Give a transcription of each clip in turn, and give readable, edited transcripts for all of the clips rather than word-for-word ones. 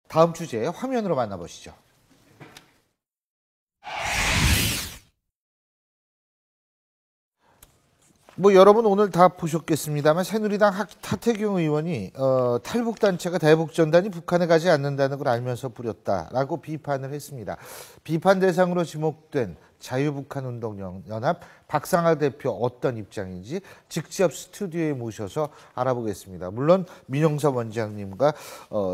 다음 주제 화면으로 만나보시죠. 뭐 여러분 오늘 다 보셨겠습니다만 새누리당 하태경 의원이 탈북단체가 대북전단이 북한에 가지 않는다는 걸 알면서 뿌렸다라고 비판을 했습니다. 비판 대상으로 지목된 자유북한운동연합 박상하 대표 어떤 입장인지 직접 스튜디오에 모셔서 알아보겠습니다. 물론 민영섭 원장님과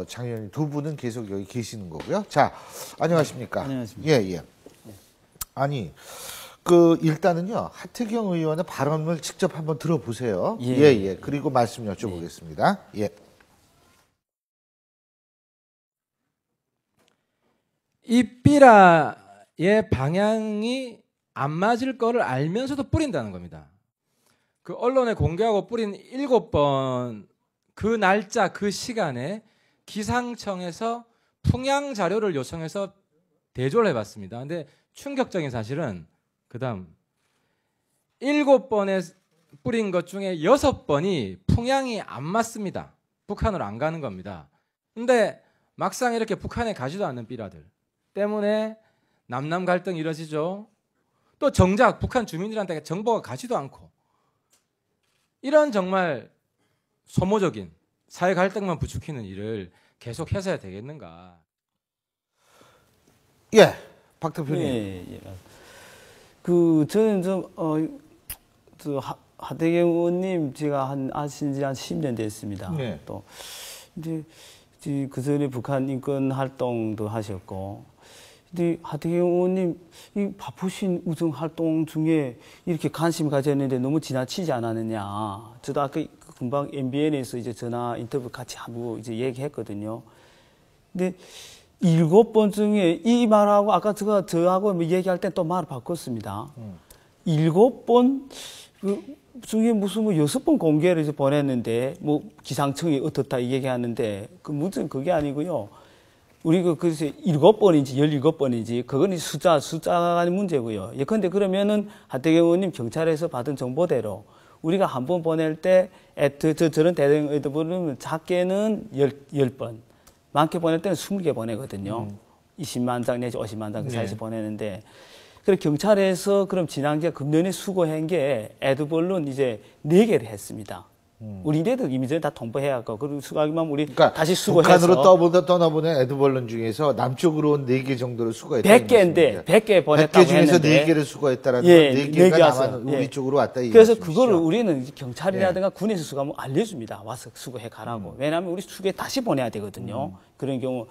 장 의원님 두 분은 계속 여기 계시는 거고요. 자, 안녕하십니까? 안녕하십니까? 예. 아니. 일단은요, 하태경 의원의 발언을 직접 한번 들어보세요. 예. 그리고 말씀 여쭤보겠습니다. 예. 이 삐라의 방향이 안 맞을 거를 알면서도 뿌린다는 겁니다. 그 언론에 공개하고 뿌린 7번 그 날짜 그 시간에 기상청에서 풍향 자료를 요청해서 대조를 해봤습니다. 근데 충격적인 사실은 그 다음 7번에 뿌린 것 중에 6번이 풍향이 안 맞습니다. 북한으로 안 가는 겁니다. 근데 막상 이렇게 북한에 가지도 않는 삐라들 때문에 남남 갈등이 이뤄지죠. 또 정작 북한 주민들한테 정보가 가지도 않고 이런 정말 소모적인 사회 갈등만 부추기는 일을 계속 해서야 되겠는가. 예, 박 대표님. 예. 저는 하태경 의원님 제가 아신 지 한 10년 됐습니다. 네. 또 이제 그 전에 북한 인권 활동도 하셨고, 근데 하태경 의원님 이 바쁘신 우정 활동 중에 이렇게 관심 가졌는데 너무 지나치지 않았느냐. 저도 아까 금방 MBN에서 이제 전화 인터뷰 같이 하고 이제 얘기했거든요. 근데 7번 중에 이 말하고 아까 저하고 얘기할 때 또 말을 바꿨습니다. 7번 중에 무슨 6번 공개를 이제 보냈는데 기상청이 어떻다 이 얘기하는데 그 문제는 그게 아니고요. 우리 그래서 7번인지 17번인지 그건 숫자가 문제고요. 예컨대 그러면은 하태경 의원님 경찰에서 받은 정보대로 우리가 한 번 보낼 때 저런 대응 보내면 작게는 10번. 많게 보낼 때는 20개 보내거든요. 20만 장 내지 50만 장 그 사이에서 보내는데, 그래 경찰에서 그럼 지난해 금년에 수거한 게 에드벌룬 이제 4개를 했습니다. 우리네들 이미 전에 다 통보해갖고 그리고 수거하기만 우리 그러니까 다시 수거해서 북한으로 떠나보낸 에드벌룬 중에서 남쪽으로 온 4개 정도를 수거했다. 100개인데 100개 보냈다고 100개 중에서 했는데 4개를 수거했다라는 건 4개가 남아 우리 쪽으로 왔다. 그래서 그거를 우리는 경찰이라든가 군에서 수거하면 알려줍니다. 와서 수거해 가라고. 왜냐하면 우리 수거해 다시 보내야 되거든요. 그런 경우.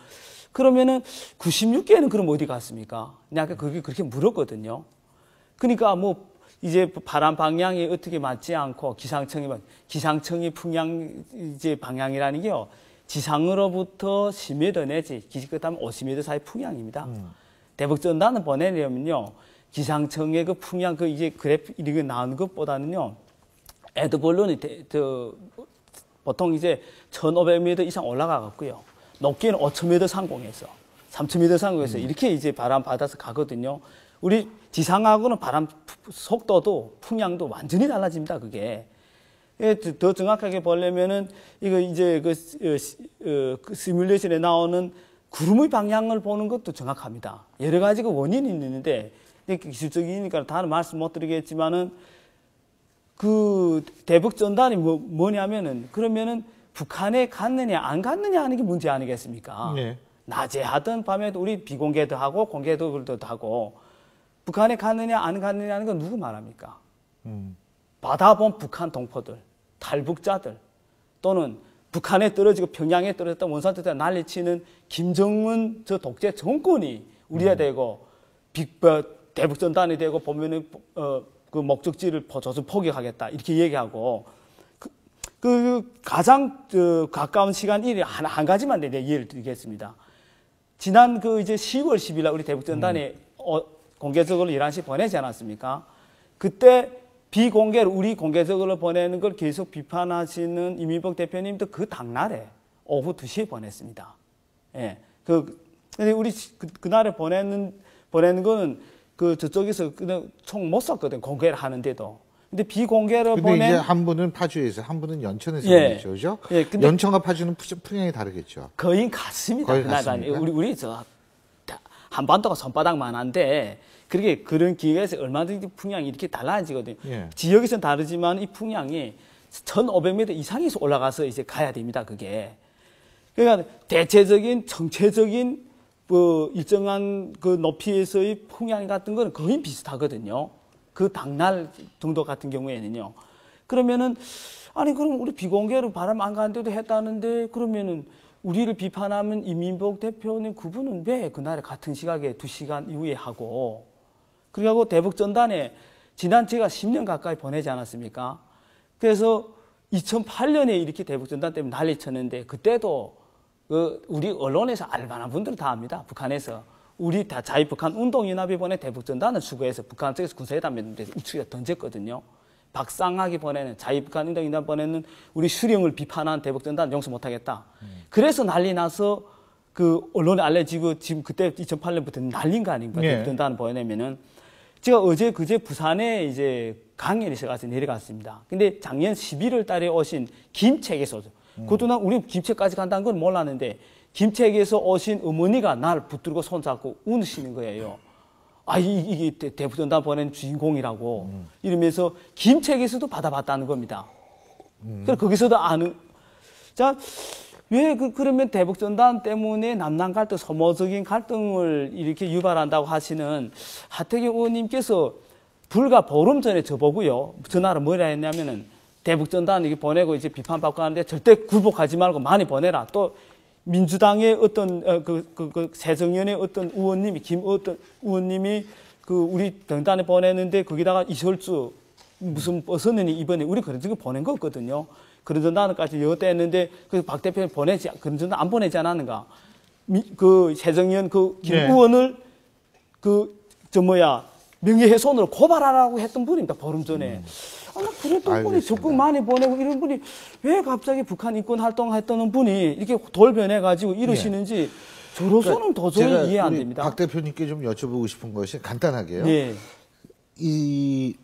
그러면은 96개는 그럼 어디 갔습니까? 내가 아까 그렇게 물었거든요. 그러니까 이제 바람 방향이 어떻게 맞지 않고 기상청이 풍향 이제 방향이라는 게요. 지상으로부터 10m 내지 그다음 50m 사이 풍향입니다. 대북전단을 보내려면요. 기상청의 그 풍향 이제 그래프 이렇게 나오는 것보다는요. 에드벌룬이 보통 이제 1,500m 이상 올라가갖고요. 높게는 5,000m 상공에서 3,000m 상공에서 이렇게 이제 바람 받아서 가거든요. 우리 지상하고는 바람 속도도 풍향도 완전히 달라집니다. 그게 더 정확하게 보려면은 이거 이제 그 시뮬레이션에 나오는 구름의 방향을 보는 것도 정확합니다. 여러 가지 그 원인이 있는데 기술적이니까 다른 말씀 못 드리겠지만은 그 대북 전단이 뭐냐면은 그러면은 북한에 갔느냐 안 갔느냐 하는 게 문제 아니겠습니까? 네. 낮에 하든 밤에도 우리 비공개도 하고 공개도 하고 북한에 갔느냐 안 갔느냐 하는 건 누구 말합니까? 받아본 북한 동포들, 탈북자들 또는 북한에 떨어지고 평양에 떨어졌다 원산됐다 난리치는 김정은 저 독재 정권이 우리가 되고 대북전단이 되고 보면은 그 목적지를 조선 포기하겠다 이렇게 얘기하고 가장 가까운 시간 일이 한 가지만 내가 예를 드리겠습니다. 지난 이제 10월 10일 날 우리 대북전단이 공개적으로 11시 보내지 않았습니까? 그때 비공개로 우리 공개적으로 보내는 걸 계속 비판하시는 이민복 대표님도 그 당날에 오후 2시에 보냈습니다. 예. 근데 우리 그날에 보내는 거는 저쪽에서 그냥 총 못 쐈거든, 공개를 하는데도. 근데 비공개로 근데 이제 보낸 한 분은 파주에서, 한 분은 연천에서 예. 보냈죠, 그죠? 예, 근데 연천과 파주는 풍향이 다르겠죠. 거의 같습니다. 거의 그나저나 같습니까? 우리 저 한반도가 손바닥만한데 그렇게 그런 기회에서 얼마든지 풍향이 이렇게 달라지거든요. 예. 지역에서는 다르지만 이 풍향이 1,500m 이상에서 올라가서 이제 가야 됩니다. 그게. 그러니까 대체적인 정체적인 뭐 일정한 그 높이에서의 풍향 같은 거는 거의 비슷하거든요. 그 당날 정도 같은 경우에는요. 그러면은 아니 그럼 우리 비공개로 바람 안 가는데도 했다는데 그러면은 우리를 비판하면 이민복 대표는 그분은 왜 그날에 같은 시각에 2시간 이후에 하고 그리고 대북전단에 지난 제가 10년 가까이 보내지 않았습니까? 그래서 2008년에 이렇게 대북전단 때문에 난리쳤는데 그때도 우리 언론에서 알만한 분들은 다 압니다. 북한에서. 우리 다 자유북한 운동연합이 보낸 대북전단을 수거해서 북한 쪽에서 군사회담에 우측에 던졌거든요. 박상학이 보내는 자유북한 운동연합 보내는 우리 수령을 비판한 대북전단 용서 못하겠다. 그래서 난리 나서 그 언론에 알려지고 지금 그때 2008년부터 난린 거 아닙니까? 예. 대북전단을 보내면은 제가 그제 부산에 이제 강연에서 가서 내려갔습니다. 근데 작년 11월 달에 오신 김책에서 그것도 우리 김책까지 간다는 건 몰랐는데 김책에서 오신 어머니가 날 붙들고 손잡고 우시는 거예요. 아, 이게 대북전단 보낸 주인공이라고 이러면서 김책에서도 받아봤다는 겁니다. 그래서 거기서도 아는. 자, 왜 그러면 대북전단 때문에 남남 갈등, 소모적인 갈등을 이렇게 유발한다고 하시는 하태경 의원님께서 불과 보름 전에 저보고요. 전화로 뭐라 했냐면은 대북전단 이렇게 보내고 이제 비판받고 하는데 절대 굴복하지 말고 많이 보내라. 또 민주당의 어떤 새정연의 어떤 의원님이 어떤 의원님이 그 우리 병단에 보내는데 거기다가 이설주 무슨 버섯느니 이번에 우리 그런 거 보낸 거 없거든요. 그런 전단까지 여대했는데 그 박 대표는 그런 전단 안 보내지 않았는가? 그 새정연 그 김 네. 의원을 명예훼손으로 고발하라고 했던 분입니다. 보름 전에. 그랬던 분이 알겠습니다. 적극 많이 보내고 이런 분이 왜 갑자기 북한 인권 활동했던 분이 이렇게 돌변해가지고 이러시는지 저로서는 도저히 제가 이해 안 우리 됩니다. 박 대표님께 좀 여쭤보고 싶은 것이 간단하게요. 네. 이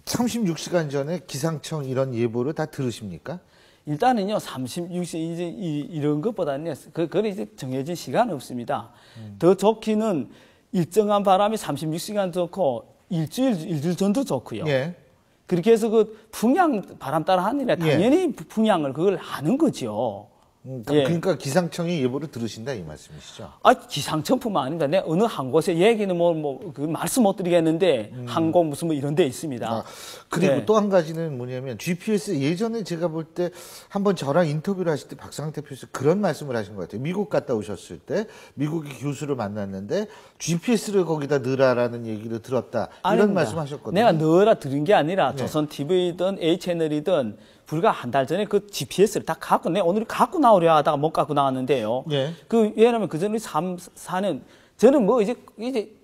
36시간 전에 기상청 이런 예보를 다 들으십니까? 일단은요, 36시 이제 이런 것보다는요, 그건 이제 정해진 시간 없습니다. 더 좋기는 일정한 바람이 36시간 좋고 일주일 전도 좋고요. 예. 그렇게 해서 그 풍향 바람 따라 하는 일에 당연히 풍향을 그걸 하는 거죠. 예. 그러니까 기상청의 예보를 들으신다 이 말씀이시죠? 기상청뿐만 아닙니다. 내가 어느 한 곳에 얘기는 그 말씀 못 드리겠는데 항공 무슨 뭐 이런 데 있습니다. 그리고 네. 또 한 가지는 뭐냐면 GPS 예전에 제가 볼 때 한번 저랑 인터뷰를 하실 때 박상학 대표께서 그런 말씀을 하신 것 같아요. 미국 갔다 오셨을 때 미국의 교수를 만났는데 GPS를 거기다 넣으라라는 얘기를 들었다. 이런 아닙니다. 말씀하셨거든요. 내가 넣으라 들은 게 아니라 조선TV든 A채널이든 불과 한 달 전에 그 GPS를 다 갖고 오늘 갖고 나오려 하다가 못 갖고 나왔는데요. 예. 왜냐면 그 전에 4년 저는 뭐 이제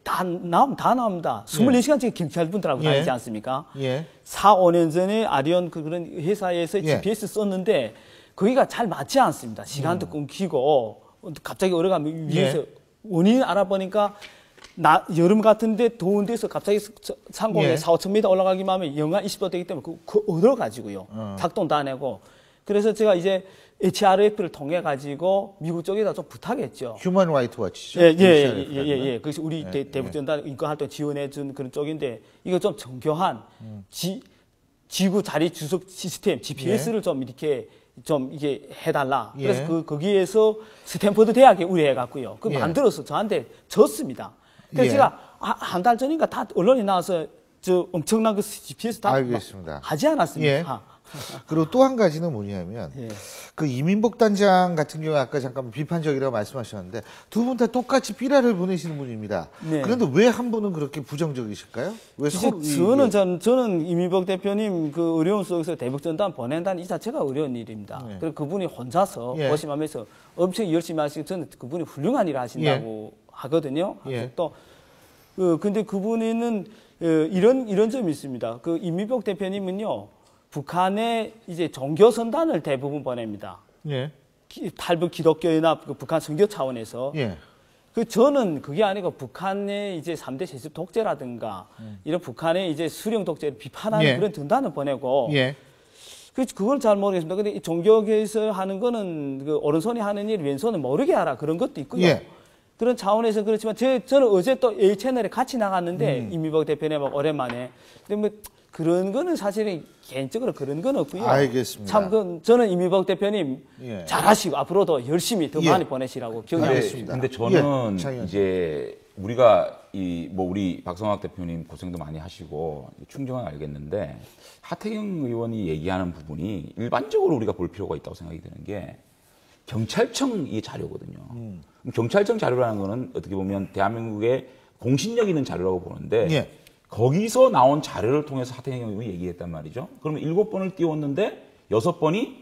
다 나옵니다. 24시간째 경찰분들하고 예. 다니지 않습니까? 예. 4, 5년 전에 아리온 그런 회사에서 예. GPS 썼는데 거기가 잘 맞지 않습니다. 시간도 끊기고 갑자기 얼어가면 위에서 원인 알아보니까 여름 같은데 더운 데서 갑자기 상공에 예. 4, 5천 m 올라가기만 하면 영하 20도 되기 때문에 얼어가지고요. 작동도 안 하고. 그래서 제가 이제 HRF를 통해 가지고 미국 쪽에다 좀 부탁했죠. 휴먼 라이트 워치죠. 예. 그래서 우리 대북전단 인권활동 지원해준 그런 쪽인데 이거 좀 정교한 지구 자리 주석 시스템 GPS를 좀 이렇게 이게 해달라. 예. 그래서 거기에서 스탠퍼드 대학에 의뢰해갖고요. 그 예. 만들어서 저한테 줬습니다. 그래서 예. 제가 한 달 전인가 다 언론에 나와서 저 엄청난 그 GPS 다 알겠습니다. 하지 않았습니까? 그리고 또 한 가지는 뭐냐면 예. 그 이민복 단장 같은 경우 아까 잠깐 비판적이라고 말씀하셨는데 두 분 다 똑같이 삐라를 보내시는 분입니다. 네. 그런데 왜 한 분은 그렇게 부정적이실까요? 왜 서로 저는 이민복 대표님 그 어려움 속에서 대북전단 보낸다는 이 자체가 어려운 일입니다. 네. 그리고 그분이 혼자서 예. 고심하면서 엄청 열심히 하시고 저는 그분이 훌륭한 일을 하신다고 하거든요. 예. 또 근데 그분은 이런 점이 있습니다. 그 이민복 대표님은요. 북한에 이제 종교 선단을 대부분 보냅니다. 예. 탈북 기독교연합 그 북한 선교 차원에서 예. 저는 그게 아니고 북한의 이제 3대 세습 독재라든가 이런 북한의 이제 수령 독재를 비판하는 예. 그런 등단을 보내고 예. 그걸 잘 모르겠습니다. 근데 이 종교계에서 하는 거는 그 오른손이 하는 일 왼손은 모르게 하라 그런 것도 있고요. 예. 그런 차원에서 그렇지만 저는 어제 또 A 채널에 같이 나갔는데 이미박 대표님 막 오랜만에 근데 뭐 그런 거는 사실은 개인적으로 그런 건 없고요. 알겠습니다. 참 저는 이미박 대표님 예. 잘하시고 앞으로도 열심히 더 예. 많이 보내시라고 격려하고 있습니다. 근데 저는 예, 장의원. 이제 우리가 우리 박성학 대표님 고생도 많이 하시고 충정은 알겠는데 하태경 의원이 얘기하는 부분이 일반적으로 우리가 볼 필요가 있다고 생각이 드는 게 경찰청 이 자료거든요. 경찰청 자료라는 거는 어떻게 보면 대한민국의 공신력 있는 자료라고 보는데 예. 거기서 나온 자료를 통해서 하태경 의원이 얘기했단 말이죠. 그러면 7번을 띄웠는데 6번이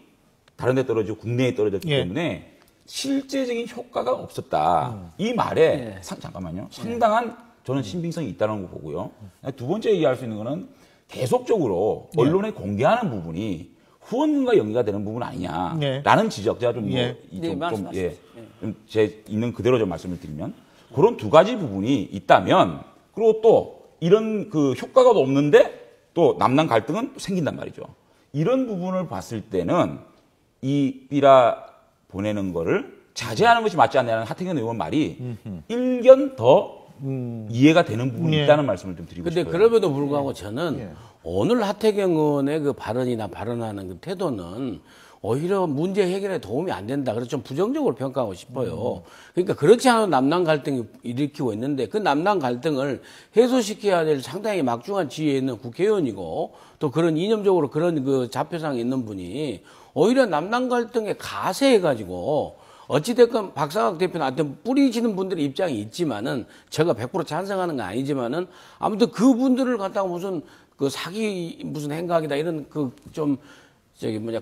다른 데 떨어지고 국내에 떨어졌기 예. 때문에 실제적인 효과가 없었다. 이 말에 잠깐만요. 상당한 저는 신빙성이 있다는 거 보고요. 두 번째 얘기할 수 있는 거는 계속적으로 언론에 공개하는 부분이 후원금과 연계가 되는 부분 아니냐라는 지적. 제가 좀, 예. 좀 제 있는 그대로 좀 말씀을 드리면 그런 두 가지 부분이 있다면 그리고 또 이런 그 효과가 없는데 또 남남 갈등은 또 생긴단 말이죠. 이런 부분을 봤을 때는 이 삐라 보내는 거를 자제하는 것이 맞지 않냐는 하태경 의원 말이 일견 더 이해가 되는 부분이 예. 있다는 말씀을 좀 드리고 근데 싶어요. 그럼에도 불구하고 저는 오늘 하태경 의원의 그 발언이나 발언하는 그 태도는 오히려 문제 해결에 도움이 안 된다. 그래서 좀 부정적으로 평가하고 싶어요. 그러니까 그렇지 않아도 남남 갈등이 일으키고 있는데 그 남남 갈등을 해소시켜야 될 상당히 막중한 지위에 있는 국회의원이고 또 그런 이념적으로 그런 그 좌표상에 있는 분이 오히려 남남 갈등에 가세해가지고 어찌됐건 박상학 대표한테 뿌리치는 분들의 입장이 있지만은 제가 100% 찬성하는 건 아니지만은 아무튼 그분들을 갖다가 무슨 그 사기 무슨 행각이다 이런 그 좀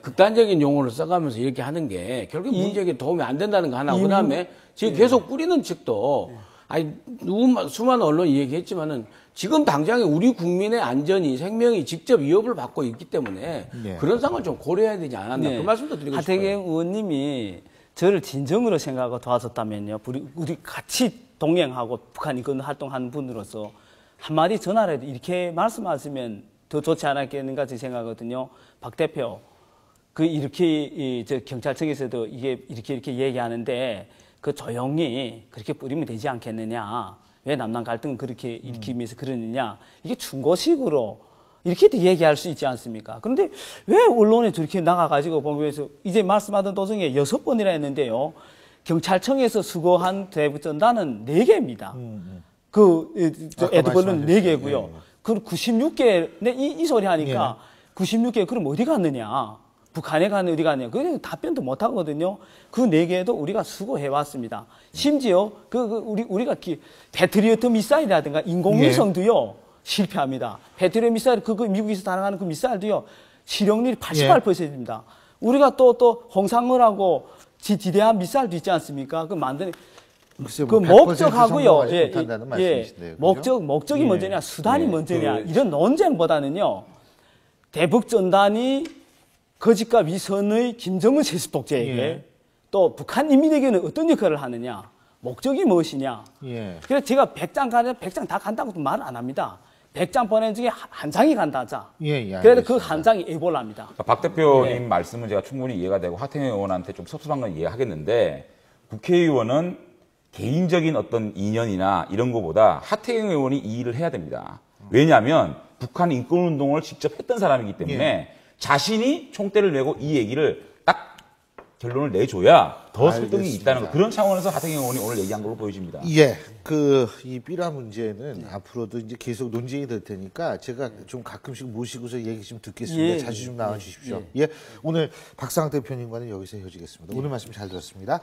극단적인 용어를 써가면서 이렇게 하는 게 결국 문제에 도움이 안 된다는 거 하나. 그다음에 지금 계속 뿌리는 측도 아니 수많은 언론이 얘기했지만은 지금 당장에 우리 국민의 안전이 생명이 직접 위협을 받고 있기 때문에 그런 상황을 좀 고려해야 되지 않았나. 그 말씀도 드리고 싶어요. 하태경 의원님이 저를 진정으로 생각하고 도와줬다면요. 우리 같이 동행하고 북한 인권 활동하는 분으로서 한마디 전화라도 이렇게 말씀하시면 더 좋지 않았겠는가 제 생각하거든요. 박 대표, 이렇게 저 경찰청에서도 이게 이렇게 얘기하는데 그 조용히 그렇게 뿌리면 되지 않겠느냐. 왜 남남 갈등을 그렇게 일으키면서 그러느냐. 이게 충고식으로 이렇게도 얘기할 수 있지 않습니까? 그런데 왜 언론에 저렇게 나가가지고 보면서 이제 말씀하던 도중에 6번이나 했는데요. 경찰청에서 수거한 대북전단은 4개입니다. 에드벌은 4개고요. 그 96개, 이 소리 하니까 96개 그럼 어디 갔느냐? 북한에 가는 어디 갔느냐? 그 답변도 못 하거든요. 그 4개도 우리가 수거해 왔습니다. 심지어 우리가 패트리어트 미사일이라든가 인공위성도요. 실패합니다. 패트리어트 미사일 미국에서 달아가는 그 미사일도요. 실용률이 88%입니다. 우리가 또 홍상물하고 지대한 미사일도 있지 않습니까? 그 만드는 그 목적하고요. 목적이 먼저냐, 수단이 먼저냐 이런 논쟁보다는요. 대북 전단이 거짓과 위선의 김정은 세습 독재에게 또 북한 인민에게는 어떤 역할을 하느냐, 목적이 무엇이냐. 그래서 제가 100장 가면 100장 다 간다고 말을 안 합니다. 100장 보낸 중에 한 장이 간다자. 그래서 그 한 장이 에볼라입니다. 그러니까 박 대표님 말씀은 제가 충분히 이해가 되고 하태경 의원한테 좀 섭섭한 건 이해하겠는데 국회의원은 개인적인 어떤 인연이나 이런 거보다 하태경 의원이 이 일을 해야 됩니다. 왜냐하면 북한 인권운동을 직접 했던 사람이기 때문에 자신이 총대를 메고 이 얘기를 딱 결론을 내줘야 더 설득이 있다는 거. 그런 차원에서 하태경 의원이 오늘 얘기한 걸로 보여집니다. 예, 이 삐라 문제는 앞으로도 이제 계속 논쟁이 될 테니까 제가 좀 가끔씩 모시고서 얘기 좀 듣겠습니다. 자주 좀 나와주십시오. 오늘 박상학 대표님과는 여기서 헤어지겠습니다. 오늘 말씀 잘 들었습니다.